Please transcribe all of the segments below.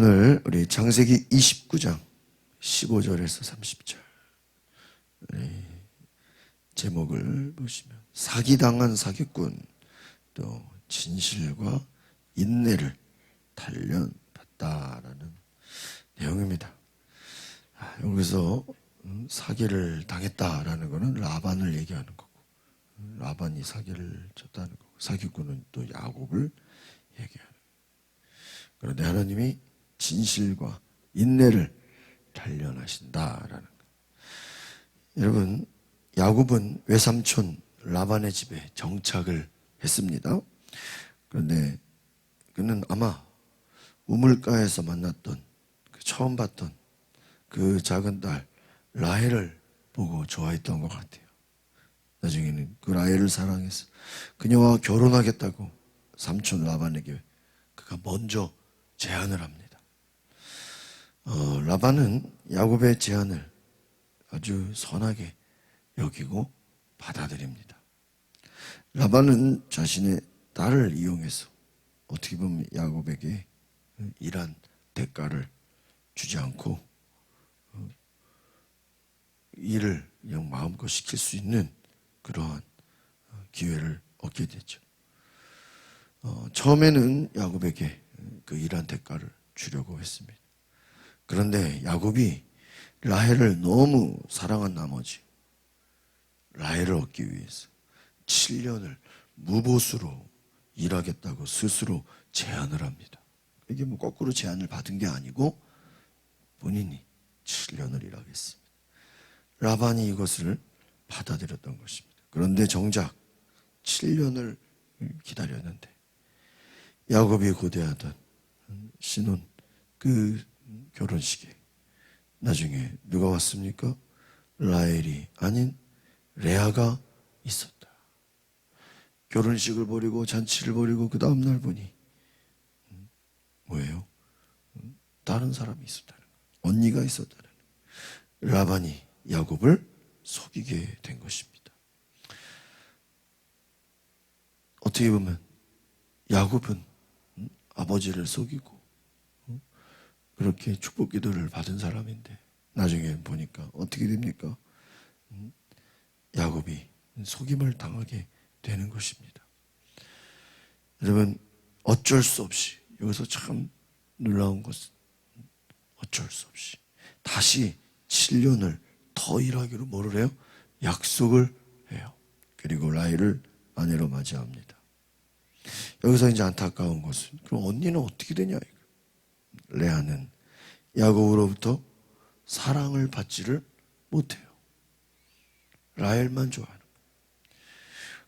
오늘 우리 창세기 29장 15절에서 30절 제목을 보시면 사기당한 사기꾼 또 진실과 인내를 단련받다라는 내용입니다. 여기서 사기를 당했다라는 것은 라반을 얘기하는 거고, 라반이 사기를 쳤다는 거고, 사기꾼은 또 야곱을 얘기하는 거고. 그런데 하나님이 진실과 인내를 단련하신다라는 것. 여러분, 야곱은 외삼촌 라반의 집에 정착을 했습니다. 그런데 그는 아마 우물가에서 만났던 처음 봤던 그 작은 딸 라헬을 보고 좋아했던 것 같아요. 나중에는 그 라헬을 사랑해서 그녀와 결혼하겠다고 삼촌 라반에게 그가 먼저 제안을 합니다. 라반은 야곱의 제안을 아주 선하게 여기고 받아들입니다. 라반은 자신의 딸을 이용해서 어떻게 보면 야곱에게 일한 대가를 주지 않고 일을 그냥 마음껏 시킬 수 있는 그러한 기회를 얻게 되죠. 처음에는 야곱에게 그 일한 대가를 주려고 했습니다. 그런데 야곱이 라헬을 너무 사랑한 나머지 라헬을 얻기 위해서 7년을 무보수로 일하겠다고 스스로 제안을 합니다. 이게 뭐 거꾸로 제안을 받은 게 아니고 본인이 7년을 일하겠습니다. 라반이 이것을 받아들였던 것입니다. 그런데 정작 7년을 기다렸는데 야곱이 고대하던 신혼 그 결혼식에 나중에 누가 왔습니까? 라헬이 아닌 레아가 있었다. 결혼식을 벌이고 잔치를 벌이고 그 다음날 보니 뭐예요? 다른 사람이 있었다는 거예요. 언니가 있었다는 거예요. 라반이 야곱을 속이게 된 것입니다. 어떻게 보면 야곱은 아버지를 속이고 그렇게 축복 기도를 받은 사람인데 나중에 보니까 어떻게 됩니까? 야곱이 속임을 당하게 되는 것입니다. 여러분, 어쩔 수 없이 여기서 참 놀라운 것은 어쩔 수 없이 다시 7년을 더 일하기로 뭐를 해요? 약속을 해요. 그리고 라헬을 아내로 맞이합니다. 여기서 이제 안타까운 것은 그럼 언니는 어떻게 되냐? 레아는 야곱으로부터 사랑을 받지를 못해요. 라헬만 좋아하는 거예요.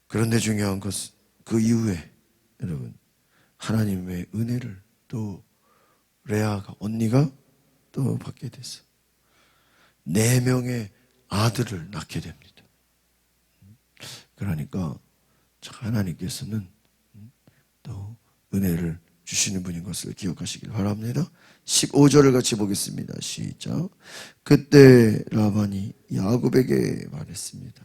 그런데 중요한 것은 그 이후에 여러분 하나님의 은혜를 또 레아가 언니가 또 받게 됐어. 4명의 아들을 낳게 됩니다. 그러니까 하나님께서는 또 은혜를 주시는 분인 것을 기억하시길 바랍니다. 15절을 같이 보겠습니다. 시작. 그때 라반이 야곱에게 말했습니다.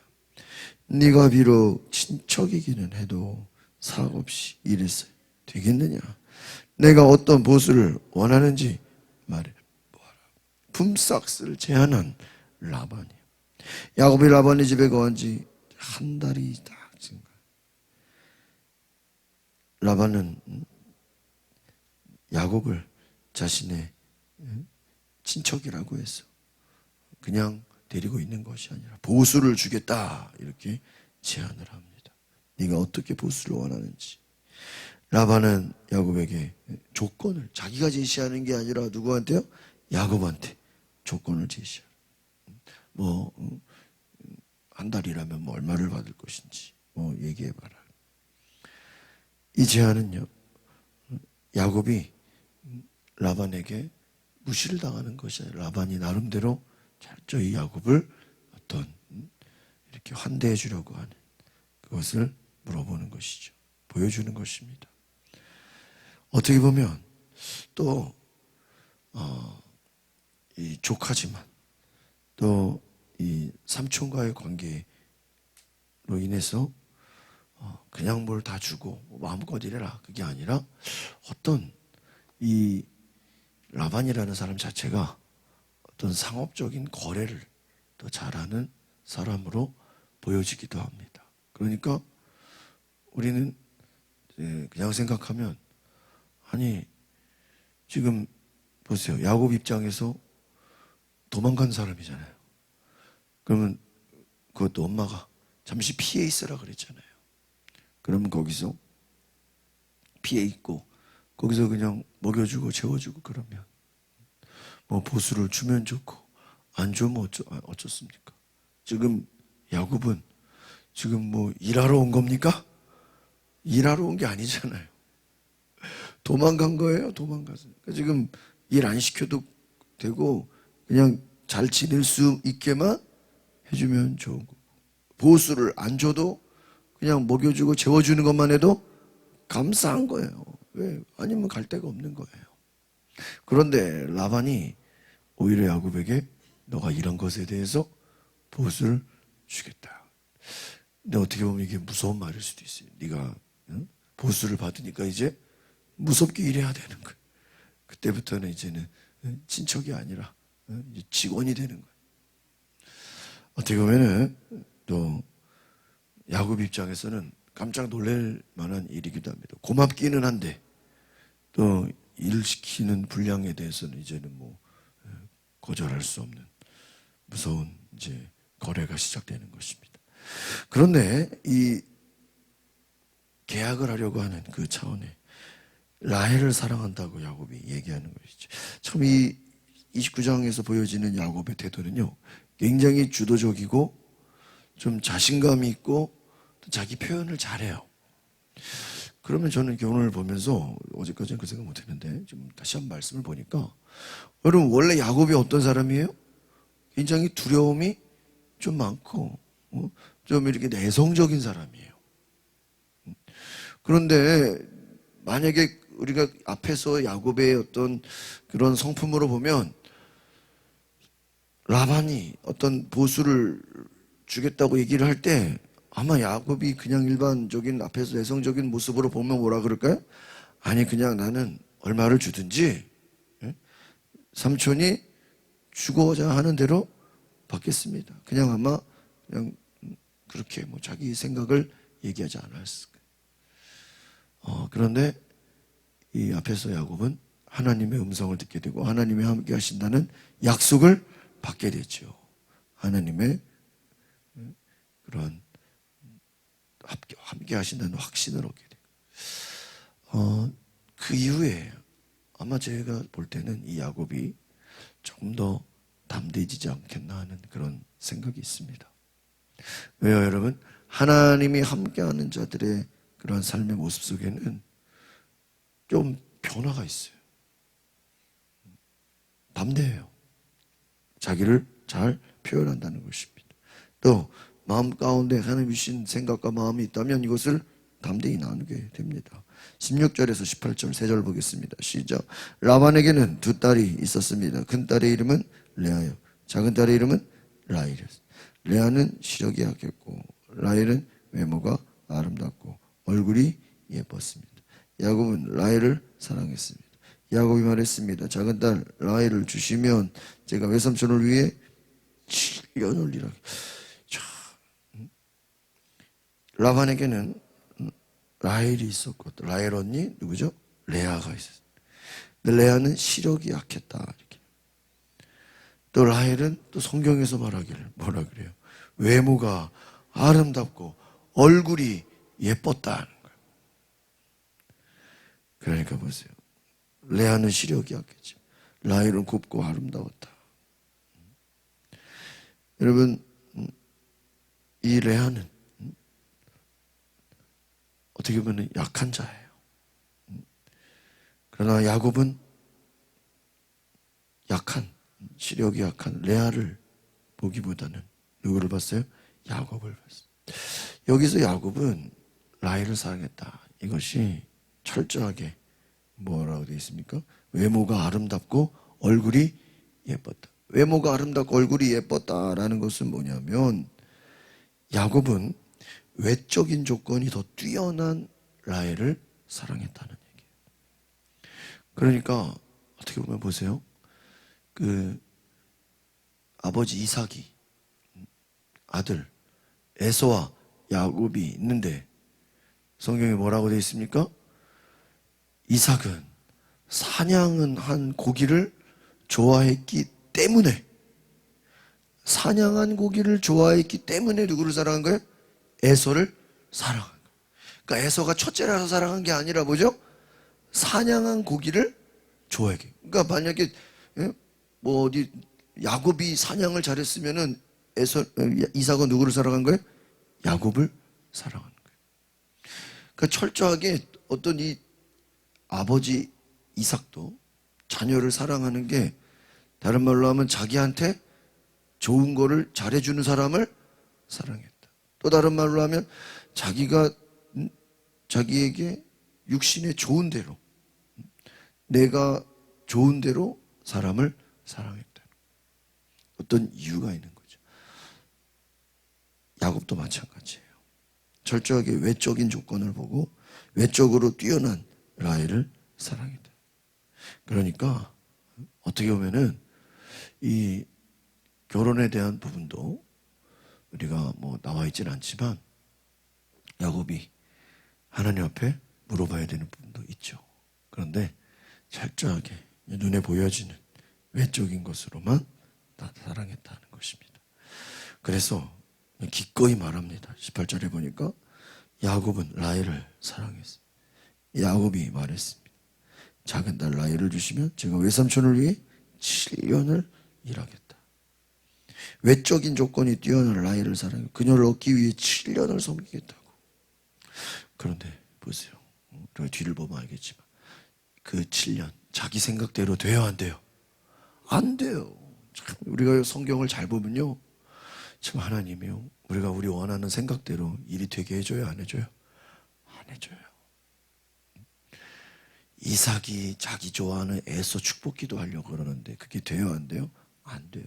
네가 비록 친척이기는 해도 사업없이 일해서 되겠느냐? 내가 어떤 보수를 원하는지 말해 보아라. 품삯을 제안한 라반이야. 야곱이 라반의 집에 거한 지 한 달이 딱 지난 거야. 라반은 야곱을 자신의 친척이라고 해서 그냥 데리고 있는 것이 아니라 보수를 주겠다 이렇게 제안을 합니다. 네가 어떻게 보수를 원하는지. 라반은 야곱에게 조건을 자기가 제시하는 게 아니라 누구한테요? 야곱한테 조건을 제시하라. 한 달이라면 뭐 얼마를 받을 것인지 얘기해봐라. 이 제안은요, 야곱이 라반에게 무시를 당하는 것이 아니라 라반이 나름대로 철저히 야곱을 어떤 이렇게 환대해 주려고 하는 그것을 물어보는 것이죠. 보여주는 것입니다. 어떻게 보면 또 이 조카지만 또 이 삼촌과의 관계로 인해서 그냥 뭘 다 주고 마음껏 이래라 그게 아니라 어떤 이 라반이라는 사람 자체가 어떤 상업적인 거래를 더 잘하는 사람으로 보여지기도 합니다. 그러니까 우리는 그냥 생각하면, 아니 지금 보세요. 야곱 입장에서 도망간 사람이잖아요. 그러면 그것도 엄마가 잠시 피해 있으라 그랬잖아요. 그러면 거기서 피해 있고 거기서 그냥 먹여주고 재워주고 그러면 뭐 보수를 주면 좋고 안 주면 어쩌습니까? 지금 야곱은 지금 뭐 일하러 온 겁니까? 일하러 온 게 아니잖아요. 도망간 거예요. 도망가서. 지금 일 안 시켜도 되고 그냥 잘 지낼 수 있게만 해주면 좋은 거고, 보수를 안 줘도 그냥 먹여주고 재워주는 것만 해도 감사한 거예요. 왜? 아니면 갈 데가 없는 거예요. 그런데 라반이 오히려 야곱에게 너가 이런 것에 대해서 보수를 주겠다. 근데 어떻게 보면 이게 무서운 말일 수도 있어요. 네가 보수를 받으니까 이제 무섭게 일해야 되는 거예요. 그때부터는 이제는 친척이 아니라 이제 직원이 되는 거예요. 어떻게 보면은 또 야곱 입장에서는 깜짝 놀랄 만한 일이기도 합니다. 고맙기는 한데 또 일 시키는 분량에 대해서는 이제는 뭐 거절할 수 없는 무서운 이제 거래가 시작되는 것입니다. 그런데 이 계약을 하려고 하는 그 차원에 라헬을 사랑한다고 야곱이 얘기하는 것이죠. 참 이 29장에서 보여지는 야곱의 태도는요, 굉장히 주도적이고 좀 자신감이 있고 자기 표현을 잘해요. 그러면 저는 오늘 보면서 어제까지는 그 생각 못했는데 지금 다시 한번 말씀을 보니까, 여러분 원래 야곱이 어떤 사람이에요? 굉장히 두려움이 좀 많고 좀 이렇게 내성적인 사람이에요. 그런데 만약에 우리가 앞에서 야곱의 어떤 그런 성품으로 보면 라반이 어떤 보수를 주겠다고 얘기를 할 때 아마 야곱이 그냥 일반적인 앞에서 내성적인 모습으로 보면 뭐라 그럴까요? 아니 그냥 나는 얼마를 주든지 삼촌이 주고자 하는 대로 받겠습니다. 그냥 아마 그냥 그렇게 뭐 자기 생각을 얘기하지 않았을 거예요. 그런데 이 앞에서 야곱은 하나님의 음성을 듣게 되고 하나님이 함께 하신다는 약속을 받게 되죠. 하나님의 그런 함께 하신다는 확신을 얻게 돼요. 그 이후에 아마 제가 볼 때는 이 야곱이 조금 더 담대해지지 않겠나 하는 그런 생각이 있습니다. 왜요, 여러분? 하나님이 함께하는 자들의 그런 삶의 모습 속에는 좀 변화가 있어요. 담대해요. 자기를 잘 표현한다는 것입니다. 또 마음 가운데 하나님 주신 생각과 마음이 있다면 이것을 담대히 나누게 됩니다. 16절에서 18절 3절 보겠습니다. 시작. 라반에게는 두 딸이 있었습니다. 큰 딸의 이름은 레아요, 작은 딸의 이름은 라헬이었습니다. 레아는 시력이 약했고 라헬은 외모가 아름답고 얼굴이 예뻤습니다. 야곱은 라헬을 사랑했습니다. 야곱이 말했습니다. 작은 딸 라헬을 주시면 제가 외삼촌을 위해 7년을 일하게. 라반에게는 라헬이 있었고 라헬 언니 누구죠? 레아가 있었어요. 근데 레아는 시력이 약했다. 이렇게. 또 라헬은 또 성경에서 말하기를 뭐라 그래요? 외모가 아름답고 얼굴이 예뻤다는 거예요. 그러니까 보세요. 레아는 시력이 약했죠. 라헬은 곱고 아름다웠다. 여러분, 이 레아는 어떻게 보면 약한 자예요. 그러나 야곱은 약한, 시력이 약한 레아를 보기보다는 누구를 봤어요? 야곱을 봤어요. 여기서 야곱은 라헬을 사랑했다. 이것이 철저하게 뭐라고 되어 있습니까? 외모가 아름답고 얼굴이 예뻤다. 외모가 아름답고 얼굴이 예뻤다라는 것은 뭐냐면 야곱은 외적인 조건이 더 뛰어난 라헬을 사랑했다는 얘기예요. 그러니까 어떻게 보면 보세요. 그 아버지 이삭이 아들 에서와 야곱이 있는데 성경에 뭐라고 되어 있습니까? 이삭은 사냥은 한 고기를 좋아했기 때문에, 사냥한 고기를 좋아했기 때문에 누구를 사랑한 거예요? 에서를 사랑한 거예요. 그러니까 에서가 첫째라서 사랑한 게 아니라 뭐죠? 사냥한 고기를 좋아했기. 그러니까 만약에 뭐 어디 야곱이 사냥을 잘했으면은 이삭은 누구를 사랑한 거예요? 야곱을 사랑하는 거예요. 그러니까 철저하게 어떤 이 아버지 이삭도 자녀를 사랑하는 게, 다른 말로 하면 자기한테 좋은 거를 잘해주는 사람을 사랑했다. 또 다른 말로 하면 자기가 자기에게 육신의 좋은 대로, 내가 좋은 대로 사람을 사랑했다. 어떤 이유가 있는 거죠. 야곱도 마찬가지예요. 철저하게 외적인 조건을 보고 외적으로 뛰어난 라헬을 사랑했다. 그러니까 어떻게 보면은 이 결혼에 대한 부분도 우리가 뭐 나와 있지는 않지만 야곱이 하나님 앞에 물어봐야 되는 부분도 있죠. 그런데 철저하게 눈에 보여지는 외적인 것으로만 다 사랑했다는 것입니다. 그래서 기꺼이 말합니다. 18절에 보니까 야곱은 라헬을 사랑했어요. 야곱이 말했습니다. 작은 딸 라헬을 주시면 제가 외삼촌을 위해 7년을 일하겠다. 외적인 조건이 뛰어난 라헬을 사랑해 그녀를 얻기 위해 7년을 섬기겠다고. 그런데 보세요. 우리가 뒤를 보면 알겠지만 그 7년 자기 생각대로 돼요, 안 돼요? 안 돼요. 참 우리가 성경을 잘 보면요, 참 하나님이요, 우리가 우리 원하는 생각대로 일이 되게 해줘요, 안 해줘요? 안 해줘요. 이삭이 자기 좋아하는 에서 축복기도 하려고 그러는데 그게 돼요, 안 돼요? 안 돼요.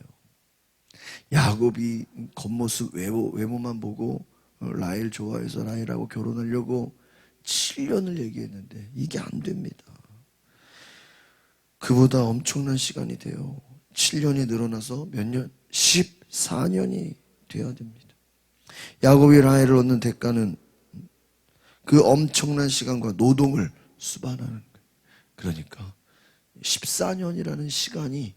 야곱이 겉모습 외모만 보고 라헬 좋아해서 라헬하고 결혼하려고 7년을 얘기했는데 이게 안 됩니다. 그보다 엄청난 시간이 돼요. 7년이 늘어나서 몇 년? 14년이 돼야 됩니다. 야곱이 라헬을 얻는 대가는 그 엄청난 시간과 노동을 수반하는 거예요. 그러니까 14년이라는 시간이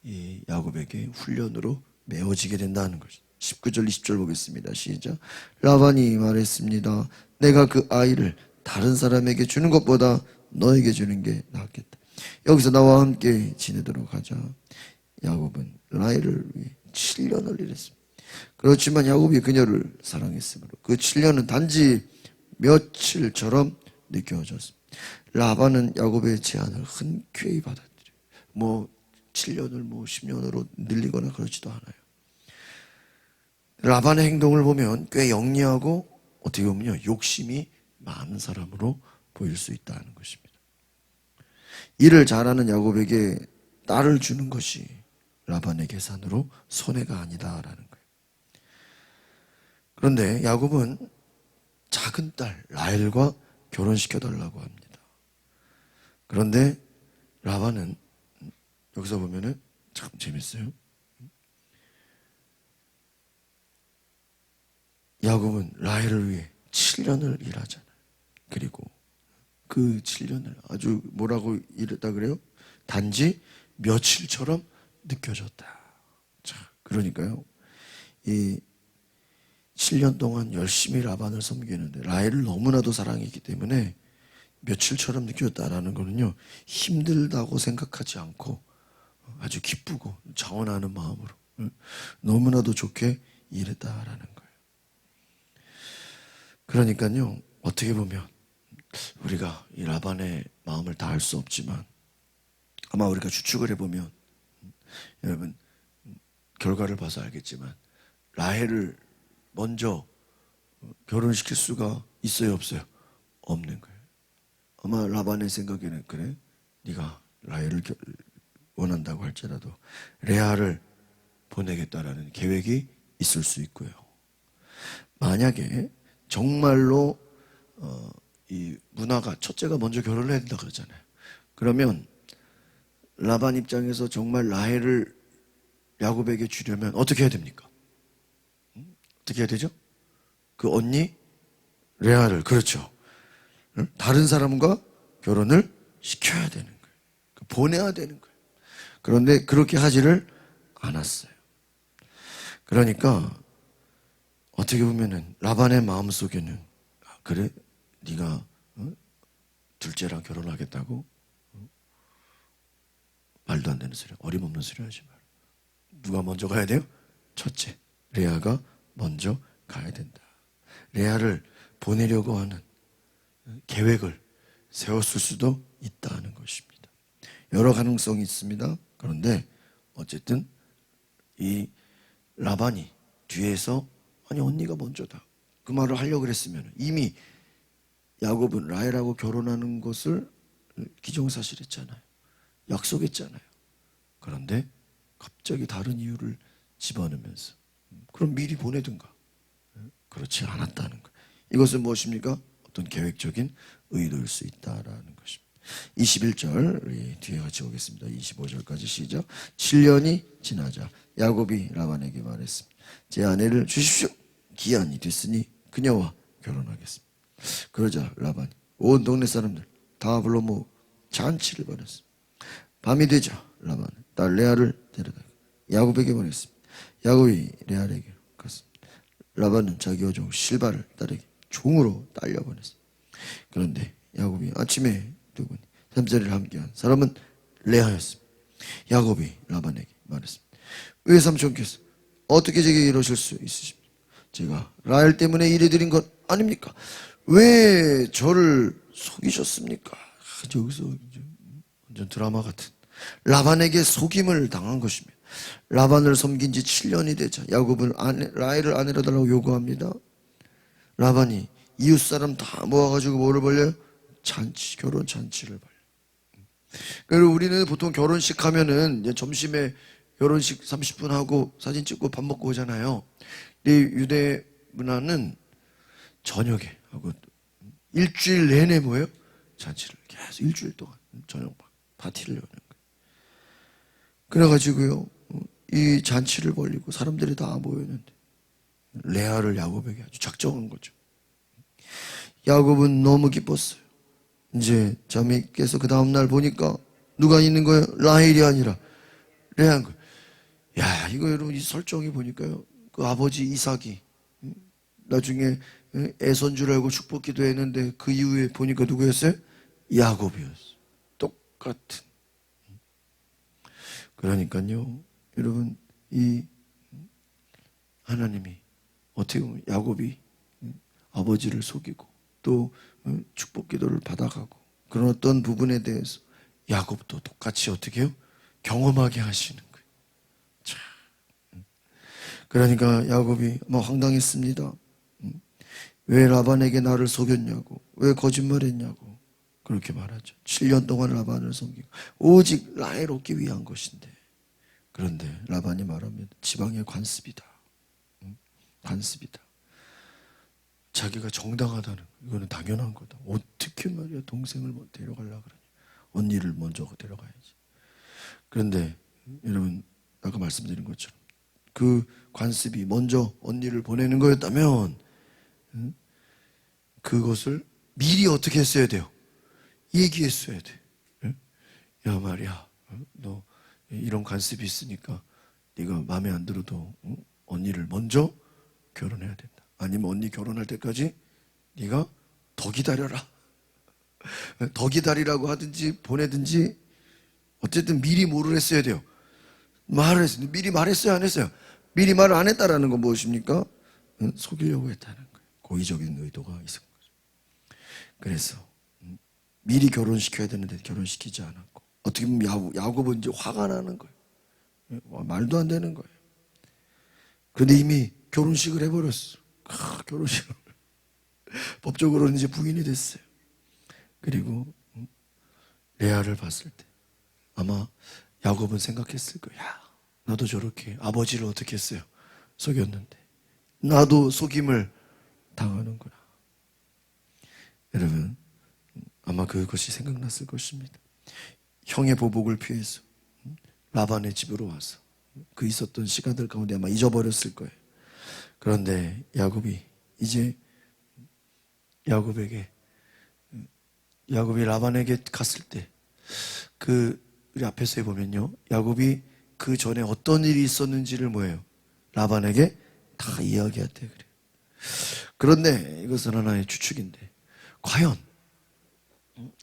이 야곱에게 훈련으로 메워지게 된다는 것이죠. 19절 20절 보겠습니다. 시작. 라반이 말했습니다. 내가 그 아이를 다른 사람에게 주는 것보다 너에게 주는 게 낫겠다. 여기서 나와 함께 지내도록 하자. 야곱은 라헬을 위해 7년을 일했습니다. 그렇지만 야곱이 그녀를 사랑했으므로 그 7년은 단지 며칠처럼 느껴졌습니다. 라반은 야곱의 제안을 흔쾌히 받아들여요. 뭐 7년을 뭐 10년으로 늘리거나 그러지도 않아요. 라반의 행동을 보면 꽤 영리하고 어떻게 보면요, 욕심이 많은 사람으로 보일 수 있다는 것입니다. 일을 잘하는 야곱에게 딸을 주는 것이 라반의 계산으로 손해가 아니다라는 거예요. 그런데 야곱은 작은 딸 라헬과 결혼시켜달라고 합니다. 그런데 라반은 여기서 보면은 참 재밌어요. 야곱은 라헬을 위해 7년을 일하잖아요. 그리고 그 7년을 아주 뭐라고 일했다 그래요? 단지 며칠처럼 느껴졌다. 자, 그러니까요, 이 7년 동안 열심히 라반을 섬기는데 라헬을 너무나도 사랑했기 때문에 며칠처럼 느꼈다라는 거는요, 힘들다고 생각하지 않고 아주 기쁘고 자원하는 마음으로 너무나도 좋게 일했다라는 거예요. 그러니까요, 어떻게 보면 우리가 이 라반의 마음을 다 알 수 없지만 아마 우리가 추측을 해보면, 여러분 결과를 봐서 알겠지만 라헬을 먼저 결혼시킬 수가 있어요, 없어요? 없는 거예요. 아마 라반의 생각에는, 그래, 네가 라헬을 원한다고 할지라도 레아를 보내겠다라는 계획이 있을 수 있고요. 만약에 정말로 이 문화가 첫째가 먼저 결혼을 해야 된다 그러잖아요. 그러면 라반 입장에서 정말 라헬을 야곱에게 주려면 어떻게 해야 됩니까? 어떻게 해야 되죠? 그 언니 레아를, 그렇죠, 다른 사람과 결혼을 시켜야 되는 거예요. 보내야 되는 거예요. 그런데 그렇게 하지를 않았어요. 그러니까 어떻게 보면은 라반의 마음속에는, 그래? 네가 둘째랑 결혼하겠다고? 말도 안 되는 소리, 어림없는 소리 하지 마라. 누가 먼저 가야 돼요? 첫째, 레아가 먼저 가야 된다. 레아를 보내려고 하는 계획을 세웠을 수도 있다는 것입니다. 여러 가능성이 있습니다. 그런데 어쨌든 이 라반이 뒤에서 아니 언니가 먼저다, 그 말을 하려고 그랬으면 이미 야곱은 라헬하고 결혼하는 것을 기정사실했잖아요. 약속했잖아요. 그런데 갑자기 다른 이유를 집어넣으면서 그럼 미리 보내든가. 그렇지 않았다는 거예요. 이것은 무엇입니까? 어떤 계획적인 의도일 수 있다라는 것입니다. 21절 우리 뒤에 같이 보겠습니다. 25절까지 시작. 7년이 지나자 야곱이 라반에게 말했습니다. 제 아내를 주십시오. 기한이 됐으니 그녀와 결혼하겠습니다. 그러자 라반이 온 동네 사람들 다 불러 모으고 잔치를 벌였습니다. 밤이 되자 라반은 딸 레아를 데려다 야곱에게 보냈습니다. 야곱이 레아에게 갔습니다. 라반은 자기 어종 실바를 딸에게 종으로 딸려 보냈습니다. 그런데 야곱이 아침에 두고니 잠자리를 함께한 사람은 레아였습니다. 야곱이 라반에게 말했습니다. 왜 삼촌께서 어떻게 제게 이러실 수 있으십니까? 제가 라헬 때문에 이래드린 것 아닙니까? 왜 저를 속이셨습니까? 여기서 완전 드라마 같은 라반에게 속임을 당한 것입니다. 라반을 섬긴 지 7년이 되자 야곱은 라헬을 아내로 달라고 요구합니다. 라반이 이웃 사람 다 모아가지고 뭐를 벌려요? 잔치, 결혼 잔치를 벌려요. 그리고 우리는 보통 결혼식 하면은 이제 점심에 결혼식 30분 하고 사진 찍고 밥 먹고 오잖아요. 근데 유대 문화는 저녁에 하고 일주일 내내 뭐예요? 잔치를 계속 일주일 동안 저녁 파티를 여는 거예요. 그래가지고요 이 잔치를 벌리고 사람들이 다 모였는데 레아를 야곱에게 아주 작정한 거죠. 야곱은 너무 기뻤어요. 이제 자매께서 그 다음날 보니까 누가 있는 거예요? 라헬이 아니라 레아인 거예요. 야, 이거 여러분 이 설정이 보니까요 그 아버지 이삭이 나중에 애선 줄 알고 축복 기도했는데 그 이후에 보니까 누구였어요? 야곱이었어요. 똑같은. 그러니까요 여러분 이 하나님이 어떻게 보면 야곱이 아버지를 속이고 또 축복 기도를 받아가고 그런 어떤 부분에 대해서 야곱도 똑같이 어떻게 해요? 경험하게 하시는 거예요. 참. 그러니까 야곱이 뭐 황당했습니다. 왜 라반에게 나를 속였냐고, 왜 거짓말했냐고 그렇게 말하죠. 7년 동안 라반을 섬기고 오직 라헬 얻기 위한 것인데, 그런데 라반이 말하면 지방의 관습이다. 관습이다. 자기가 정당하다는, 이거는 당연한 거다. 어떻게 말이야 동생을 데려가려고 그러냐. 언니를 먼저 데려가야지. 그런데 여러분 아까 말씀드린 것처럼 그 관습이 먼저 언니를 보내는 거였다면 그것을 미리 어떻게 했어야 돼요? 얘기했어야 돼. 야 말이야 너 이런 관습이 있으니까 네가 마음에 안 들어도 언니를 먼저 결혼해야 된다. 아니면 언니 결혼할 때까지 네가 더 기다려라. 더 기다리라고 하든지 보내든지 어쨌든 미리 뭐를 했어야 돼요? 말을 했어요. 미리 말했어요, 안 했어요? 미리 말을 안 했다라는 건 무엇입니까? 속이려고 했다는 거예요. 고의적인 의도가 있은 거죠. 그래서 미리 결혼시켜야 되는데 결혼시키지 않았고, 어떻게 보면 야곱은 이제 화가 나는 거예요. 말도 안 되는 거예요. 그런데 이미 결혼식을 해버렸어. 결혼식을 법적으로는 이제 부인이 됐어요. 그리고 레아를 봤을 때 아마 야곱은 생각했을 거야. 야, 나도 저렇게 아버지를 어떻게 했어요? 속였는데 나도 속임을 당하는구나. 여러분 아마 그것이 생각났을 것입니다. 형의 보복을 피해서 라반의 집으로 와서 그 있었던 시간들 가운데 아마 잊어버렸을 거예요. 그런데 야곱이 이제 야곱이 라반에게 갔을 때 우리 앞에서 보면요, 야곱이 그 전에 어떤 일이 있었는지를 뭐예요? 라반에게 다 이야기했대 그래요. 그런데 이것은 하나의 추측인데, 과연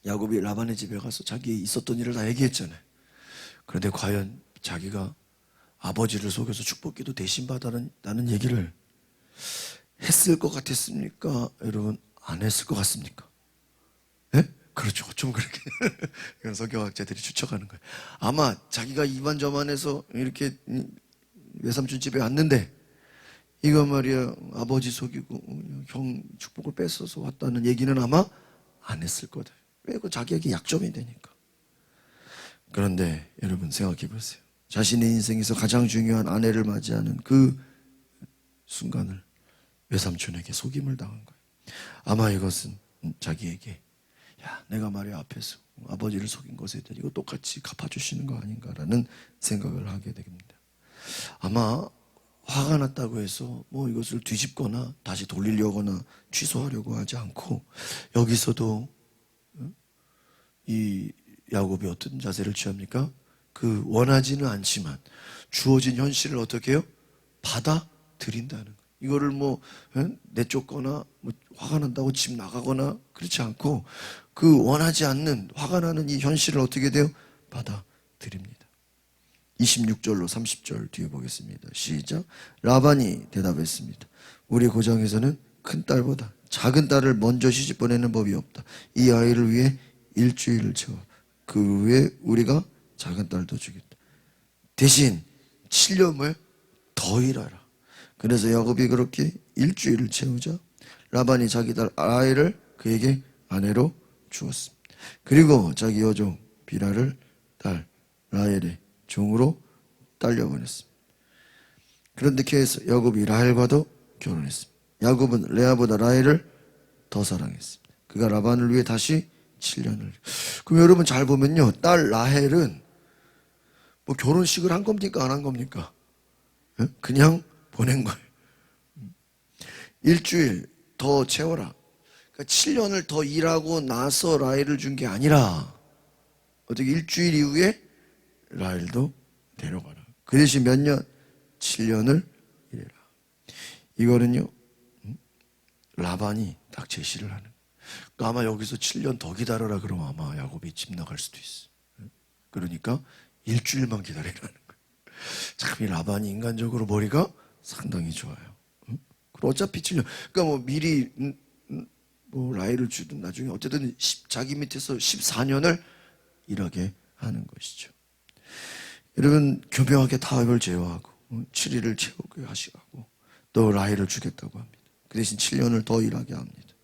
야곱이 라반의 집에 가서 자기 있었던 일을 다 얘기했잖아요. 그런데 과연 자기가 아버지를 속여서 축복기도 대신 받았다는 얘기를 했을 것 같았습니까? 여러분, 안 했을 것 같습니까? 예? 그렇죠. 좀 그렇게. 이건 성경학자들이 추측하는 거예요. 아마 자기가 이만저만해서 이렇게 외삼촌 집에 왔는데, 이거 말이야, 아버지 속이고 형 축복을 뺏어서 왔다는 얘기는 아마 안 했을 거다. 왜? 그 자기에게 약점이 되니까. 그런데 여러분 생각해 보세요. 자신의 인생에서 가장 중요한 아내를 맞이하는 그 순간을 외삼촌에게 속임을 당한 거예요. 아마 이것은 자기에게, 야, 내가 말이야 앞에서 아버지를 속인 것에 대해 이거 똑같이 갚아주시는 거 아닌가라는 생각을 하게 됩니다. 아마 화가 났다고 해서 뭐 이것을 뒤집거나 다시 돌리려거나 취소하려고 하지 않고, 여기서도 이 야곱이 어떤 자세를 취합니까? 그 원하지는 않지만 주어진 현실을 어떻게 해요? 받아들인다는 거예요. 이거를 뭐 내쫓거나 뭐 화가 난다고 집 나가거나 그렇지 않고, 그 원하지 않는 화가 나는 이 현실을 어떻게 돼요? 받아들입니다. 26절로 30절 뒤에 보겠습니다. 시작. 라반이 대답했습니다. 우리 고장에서는 큰 딸보다 작은 딸을 먼저 시집 보내는 법이 없다. 이 아이를 위해 일주일을 채워 그 후에 우리가 작은 딸도 주겠다. 대신 7년을 더 일하라. 그래서 야곱이 그렇게 일주일을 채우자 라반이 자기 딸 아이를 그에게 아내로 주었습니다. 그리고 자기 여종 비라를 딸 라헬의 종으로 딸려보냈습니다. 그런데 계속 야곱이 라헬과도 결혼했습니다. 야곱은 레아보다 라헬을 더 사랑했습니다. 그가 라반을 위해 다시 7년을. 그럼 여러분 잘 보면요, 딸 라헬은 뭐 결혼식을 한 겁니까? 안 한 겁니까? 그냥 보낸 거예요. 일주일 더 채워라. 그러니까 7년을 더 일하고 나서 라헬을 준 게 아니라, 어떻게 일주일 이후에 라헬도 데려가라. 그 대신 몇 년? 7년을 일해라. 이거는요, 라반이 딱 제시를 하는 거예요. 그러니까 아마 여기서 7년 더 기다려라 그러면 아마 야곱이 집 나갈 수도 있어. 그러니까 일주일만 기다리라는 거예요. 참 이 라반이 인간적으로 머리가 상당히 좋아요. 그리고 어차피 7년, 그러니까 뭐 미리 뭐 라헬을 주든 나중에 어쨌든 자기 밑에서 14년을 일하게 하는 것이죠. 여러분 교묘하게 타협을 제어하고 7일을 채우게 하시고 또 라헬을 주겠다고 합니다. 그 대신 7년을 더 일하게 합니다.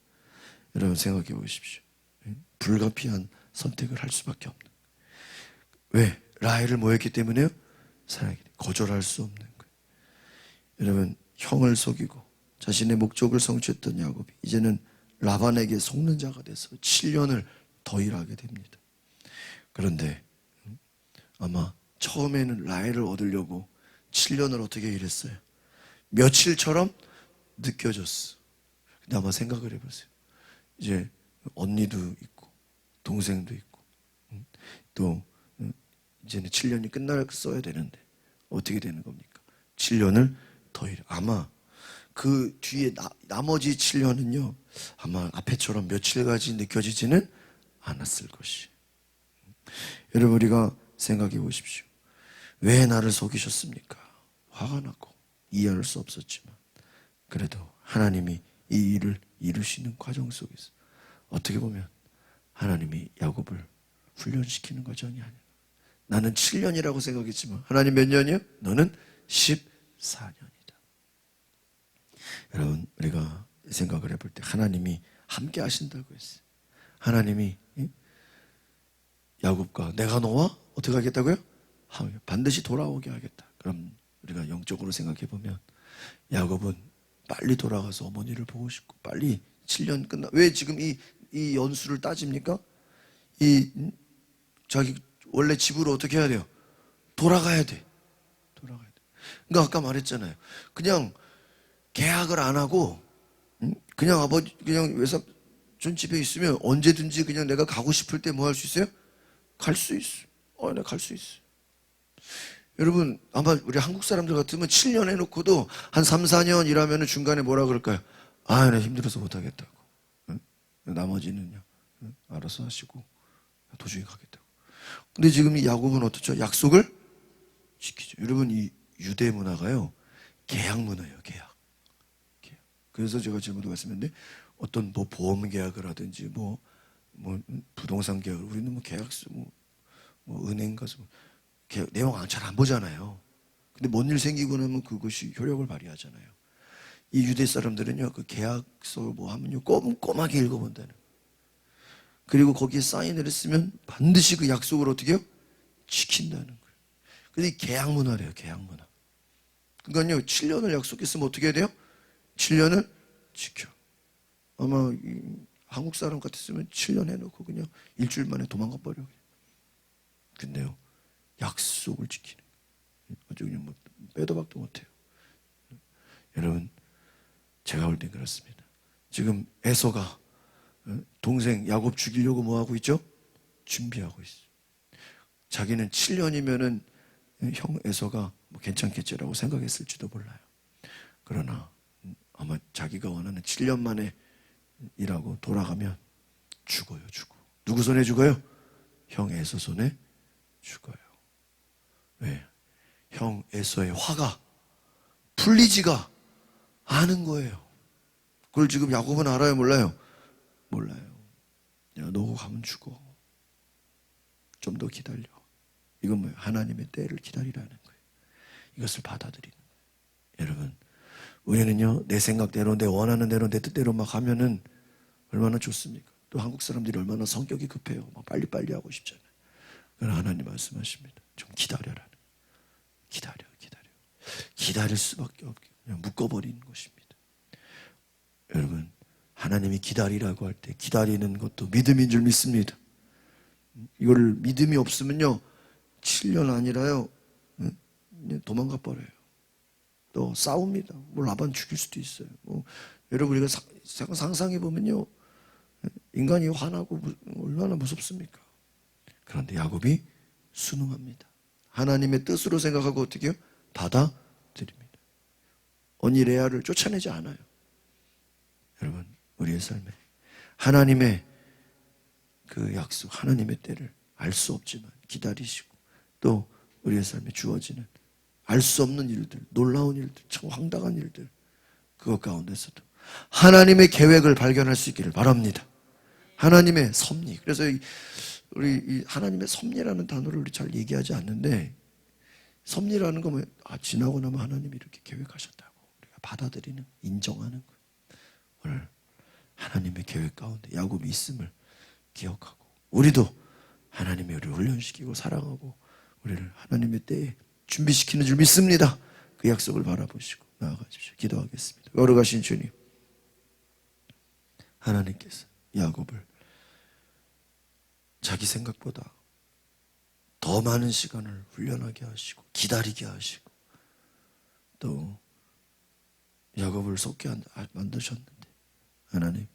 여러분 생각해 보십시오. 불가피한 선택을 할 수밖에 없는 거예요. 왜? 라헬을 뭐 했기 때문에요? 사랑하기 때문에. 거절할 수 없는 거예요. 여러분 형을 속이고 자신의 목적을 성취했던 야곱이 이제는 라반에게 속는 자가 돼서 7년을 더 일하게 됩니다. 그런데 아마 처음에는 라헬을 얻으려고 7년을 어떻게 일했어요? 며칠처럼 느껴졌어. 근데 아마 생각을 해보세요. 이제 언니도 있고 동생도 있고 또 이제는 7년이 끝났어야 되는데 어떻게 되는 겁니까? 7년을 더 일해. 아마 그 뒤에 나머지 7년은요 아마 앞에처럼 며칠까지 느껴지지는 않았을 것이. 여러분 우리가 생각해 보십시오. 왜 나를 속이셨습니까? 화가 나고 이해할 수 없었지만 그래도 하나님이 이 일을 이루시는 과정 속에서 어떻게 보면 하나님이 야곱을 훈련시키는 과정이 아니야. 나는 7년이라고 생각했지만 하나님 몇 년이요? 너는 14년이다. 여러분 우리가 생각을 해볼 때 하나님이 함께 하신다고 했어요. 하나님이 야곱과 내가 너와 어떻게 하겠다고요? 반드시 돌아오게 하겠다. 그럼 우리가 영적으로 생각해 보면 야곱은 빨리 돌아가서 어머니를 보고 싶고 빨리 7년 끝나. 왜 지금 이 연수를 따집니까? 이 자기 원래 집으로 어떻게 해야 돼요? 돌아가야 돼. 돌아가야 돼. 그러니까 아까 말했잖아요. 그냥 계약을 안 하고 그냥 아버지 그냥 외삼촌 집에 있으면 언제든지 그냥 내가 가고 싶을 때 뭐 할 수 있어요? 갈 수 있어. 내가 갈 수 있어. 여러분 아마 우리 한국 사람들 같으면 7년 해놓고도 한 3, 4년 일하면 중간에 뭐라 그럴까요? 나 힘들어서 못하겠다고. 응? 나머지는요 알아서 하시고 도중에 가겠다고. 근데 지금 이 야곱은 어떻죠? 약속을 지키죠. 여러분 이 유대 문화가요 계약 문화예요. 계약. 그래서 제가 지금도 말씀했는데 어떤 뭐 보험 계약을 하든지 뭐 부동산 계약 우리는 뭐 계약서 뭐 은행 가서 계약 내용 잘 안 보잖아요. 근데 뭔 일 생기고 나면 그것이 효력을 발휘하잖아요. 이 유대 사람들은요 그 계약서 뭐 하면요 꼼꼼하게 읽어본다는. 그리고 거기에 사인을 했으면 반드시 그 약속을 어떻게 해요? 지킨다는 거예요. 근데 이 계약 문화래요. 계약 문화. 그러니까요 7년을 약속했으면 어떻게 해야 돼요? 7년을 지켜. 아마 한국 사람 같았으면 7년 해놓고 그냥 일주일 만에 도망가 버려. 근데요 약속을 지키는 아주 그냥 뭐 빼도 박도 못해요. 여러분 제가 볼 땐 그렇습니다. 지금 에서가 동생 야곱 죽이려고 뭐 하고 있죠? 준비하고 있어. 자기는 7년이면은 형 에서가 뭐 괜찮겠지라고 생각했을지도 몰라요. 그러나 아마 자기가 원하는 7년 만에 일하고 돌아가면 죽어요. 죽어. 누구 손에 죽어요? 형 에서 손에 죽어요. 왜? 형 에서의 화가 풀리지가 않은 거예요. 그걸 지금 야곱은 알아요? 몰라요? 몰라요. 야, 너 가면 죽어. 좀 더 기다려. 이건 뭐예요? 하나님의 때를 기다리라는 거예요. 이것을 받아들이는 거예요. 여러분 우리는요 내 생각대로 내 원하는 대로 내 뜻대로 막 하면은 얼마나 좋습니까? 또 한국 사람들이 얼마나 성격이 급해요. 막 빨리빨리 하고 싶잖아요. 그러나 하나님 말씀하십니다. 좀 기다려라. 기다려. 기다릴 수밖에 없게 그냥 묶어버리는 것입니다. 여러분 하나님이 기다리라고 할 때 기다리는 것도 믿음인 줄 믿습니다. 이걸 믿음이 없으면요 7년 아니라요 도망가 버려요. 또 싸웁니다. 뭐 라반 죽일 수도 있어요. 여러분 우리가 상상해 보면요 인간이 화나고 얼마나 무섭습니까? 그런데 야곱이 순응합니다. 하나님의 뜻으로 생각하고 어떻게 해요? 받아들입니다. 언니 레아를 쫓아내지 않아요. 여러분 우리의 삶에 하나님의 그 약속 하나님의 때를 알 수 없지만 기다리시고 또 우리의 삶에 주어지는 알 수 없는 일들 놀라운 일들 참 황당한 일들 그것 가운데서도 하나님의 계획을 발견할 수 있기를 바랍니다. 하나님의 섭리. 그래서 우리 이 하나님의 섭리라는 단어를 우리 잘 얘기하지 않는데 섭리라는 거 뭐예요? 지나고 나면 하나님이 이렇게 계획하셨다고 우리가 받아들이는 인정하는 거예요. 오늘 하나님의 계획 가운데 야곱이 있음을 기억하고 우리도 하나님이 우리를 훈련시키고 사랑하고 우리를 하나님의 때에 준비시키는 줄 믿습니다. 그 약속을 바라보시고 나아가십시오. 기도하겠습니다. 걸어가신 주님 하나님께서 야곱을 자기 생각보다 더 많은 시간을 훈련하게 하시고 기다리게 하시고 또 야곱을 속게 만드셨는데 하나님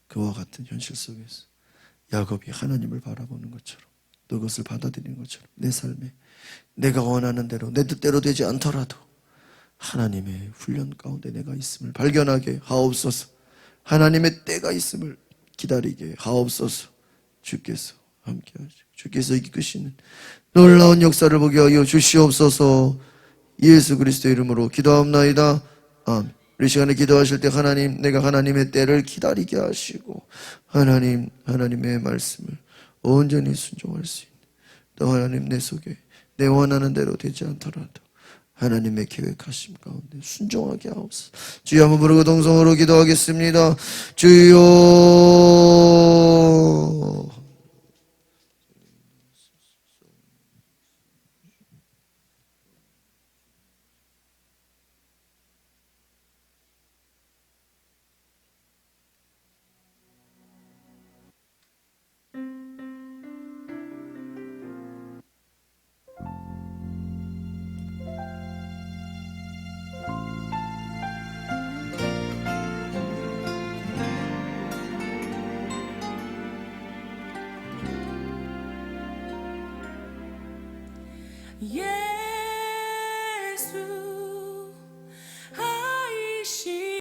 그와 같은 현실 속에서 야곱이 하나님을 바라보는 것처럼 또 그것을 받아들이는 것처럼 내 삶에 내가 원하는 대로 내 뜻대로 되지 않더라도 하나님의 훈련 가운데 내가 있음을 발견하게 하옵소서. 하나님의 때가 있음을 기다리게 하옵소서. 주께서 함께 하시고 주께서 이끄시는 놀라운 역사를 보게 하여 주시옵소서. 예수 그리스도의 이름으로 기도합나이다. 아멘. 우리 시간에 기도하실 때 하나님 내가 하나님의 때를 기다리게 하시고 하나님의 말씀을 온전히 순종할 수 있는 또 하나님 내 속에 내 원하는 대로 되지 않더라도 하나님의 계획하심 가운데 순종하게 하옵소서. 주여 한번 부르고 동성으로 기도하겠습니다. 주여 예수